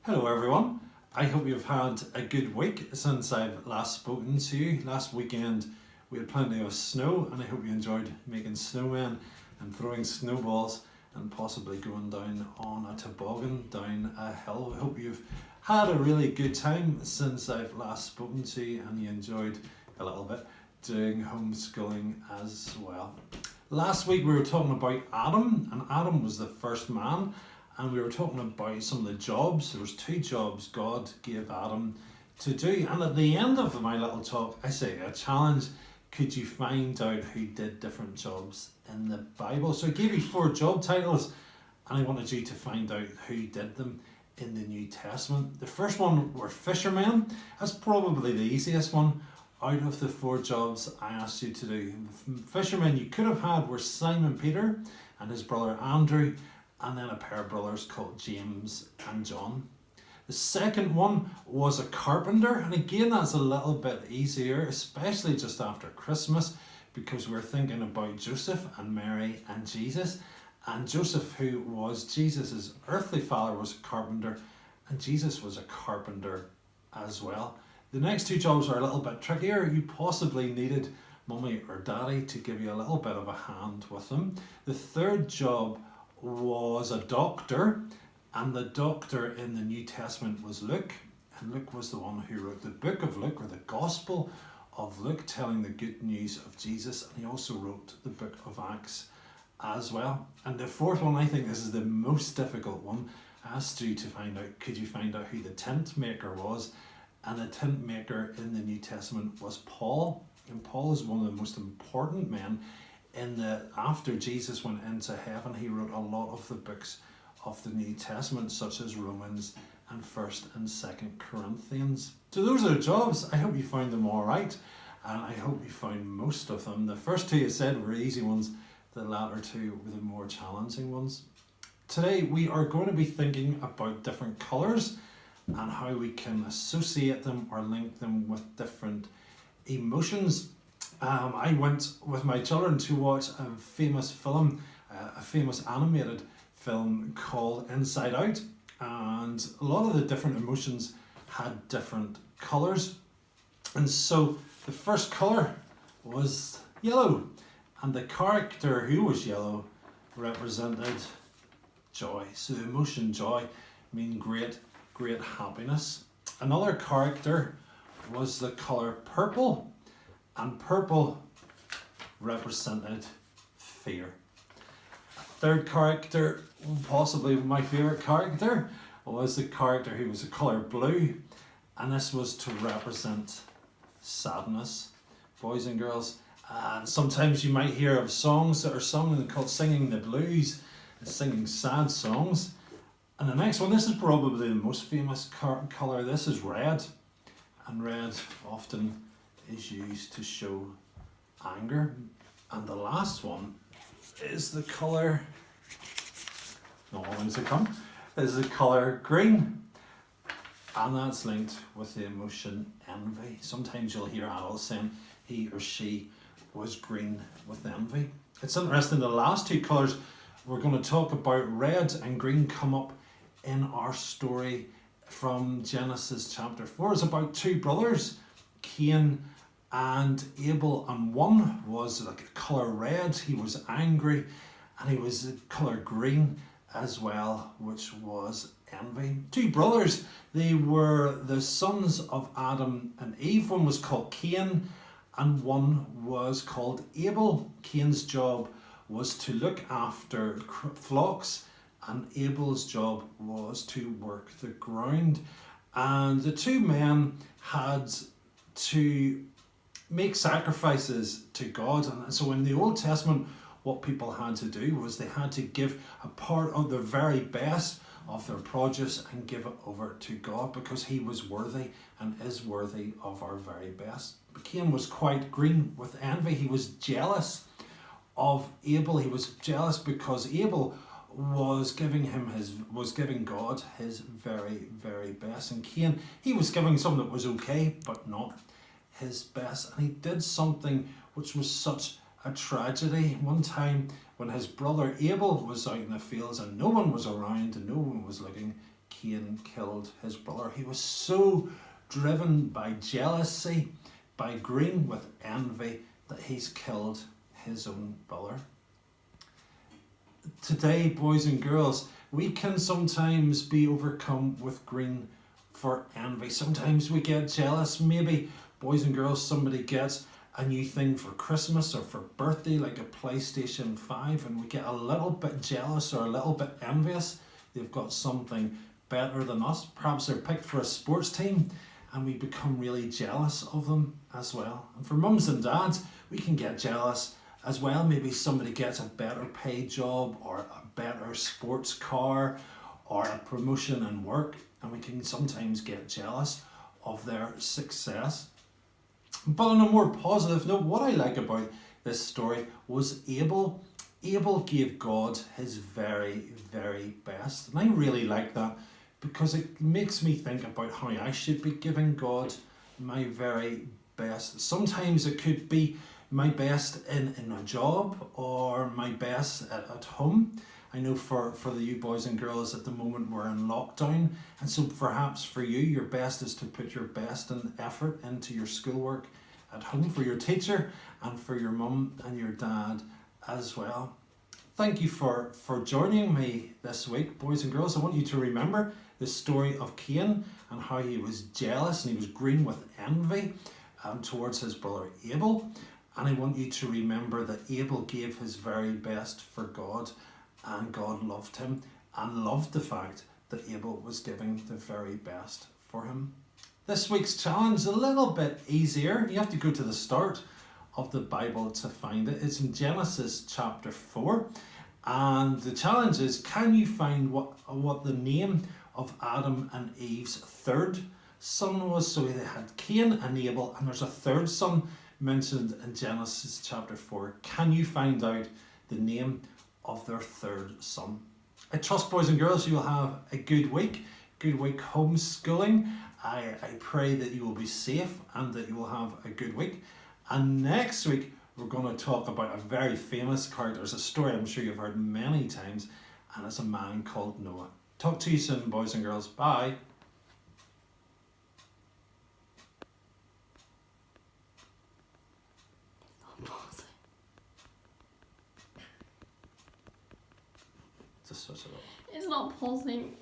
Hello everyone, I hope you've had a good week since I've last spoken to you. Last weekend we had plenty of snow and I hope you enjoyed making snowmen and throwing snowballs and possibly going down on a toboggan down a hill. I hope you've had a really good time since I've last spoken to you and you enjoyed a little bit doing homeschooling as well. Last week we were talking about Adam, and Adam was the first man. And we were talking about some of the jobs. There was 2 jobs God gave Adam to do. And at the end of my little talk, I say a challenge. Could you find out who did different jobs in the Bible? So I gave you 4 job titles and I wanted you to find out who did them in the New Testament. The first one were fishermen. That's probably the easiest one out of the 4 jobs I asked you to do. The fishermen you could have had were Simon Peter and his brother Andrew, and then a pair of brothers called James and John. The second one was a carpenter, and again that's a little bit easier, especially just after Christmas, because we're thinking about Joseph and Mary and Jesus. And Joseph, who was Jesus' earthly father, was a carpenter, and Jesus was a carpenter as well. The next 2 jobs are a little bit trickier. You possibly needed mummy or daddy to give you a little bit of a hand with them. The third job was a doctor, and the doctor in the New Testament was Luke, and Luke was the one who wrote the book of Luke, or the Gospel of Luke, telling the good news of Jesus, and he also wrote the book of Acts as well. And the fourth one, I think this is the most difficult one. I asked you to find out, could you find out who the tent maker was? And the tent maker in the New Testament was Paul, and Paul is one of the most important men after Jesus went into heaven. He wrote a lot of the books of the New Testament, such as Romans and 1st and 2nd Corinthians. So those are the jobs. I hope you found them all right, and I hope you found most of them. The first 2 I said were easy ones, the latter 2 were the more challenging ones. Today we are going to be thinking about different colours and how we can associate them or link them with different emotions. I went with my children to watch a famous film, a famous animated film called Inside Out, and a lot of the different emotions had different colours. And so the first colour was yellow, and the character who was yellow represented joy. So the emotion joy means great happiness. Another character was the colour purple, and purple represented fear. A third character, possibly my favourite character, was the character who was the colour blue, and this was to represent sadness. Boys and girls, and sometimes you might hear of songs that are sung called singing the blues, and singing sad songs. And the next one, this is probably the most famous colour. This is red, and red often is used to show anger. And the last one is the colour, not wanting to come, is the colour green, and that's linked with the emotion envy. Sometimes you'll hear adults saying he or she was green with envy. It's interesting, the last 2 colours we're going to talk about, red and green, come up in our story from Genesis chapter 4. It's about 2 brothers, Cain and Abel, and one was like a colour red, he was angry, and he was the colour green as well, which was envy. 2 brothers, they were the sons of Adam and Eve. One was called Cain and one was called Abel. Cain's job was to look after flocks, and Abel's job was to work the ground. And the 2 men had to make sacrifices to God. And so in the Old Testament, what people had to do was they had to give a part of the very best of their produce and give it over to God, because he was worthy and is worthy of our very best. But Cain was quite green with envy. He was jealous of Abel. He was jealous because Abel was giving God his very, very best. And Cain, he was giving something that was okay, but not his best. And he did something which was such a tragedy. One time when his brother Abel was out in the fields and no one was around and no one was looking, Cain killed his brother. He was so driven by jealousy, by greed with envy, that he's killed his own brother. Today, boys and girls, we can sometimes be overcome with greed for envy. Sometimes we get jealous. Maybe, boys and girls, somebody gets a new thing for Christmas or for birthday, like a PlayStation 5, and we get a little bit jealous or a little bit envious. They've got something better than us. Perhaps they're picked for a sports team, and we become really jealous of them as well. And for mums and dads, we can get jealous as well. Maybe somebody gets a better paid job or a better sports car or a promotion in work, and we can sometimes get jealous of their success. But on a more positive note, what I like about this story was Abel. Abel gave God his very, very best. And I really like that because it makes me think about how I should be giving God my very best. Sometimes it could be my best in a job or my best at home. I know for you boys and girls at the moment we're in lockdown, and so perhaps for you your best is to put your best and effort into your schoolwork at home, for your teacher and for your mum and your dad as well. Thank you for joining me this week, boys and girls. I want you to remember the story of Cain and how he was jealous and he was green with envy towards his brother Abel. And I want you to remember that Abel gave his very best for God, and God loved him and loved the fact that Abel was giving the very best for him. This week's challenge is a little bit easier. You have to go to the start of the Bible to find it. It's in Genesis chapter 4. And the challenge is, can you find what the name of Adam and Eve's third son was? So they had Cain and Abel, and there's a third son mentioned in Genesis chapter 4. Can you find out the name of their third son? I trust, boys and girls, you will have a good week homeschooling. I pray that you will be safe and that you will have a good week. And next week, we're going to talk about a very famous character. It's a story I'm sure you've heard many times, and it's a man called Noah. Talk to you soon, boys and girls. Bye. Just switch it up. It's not pausing.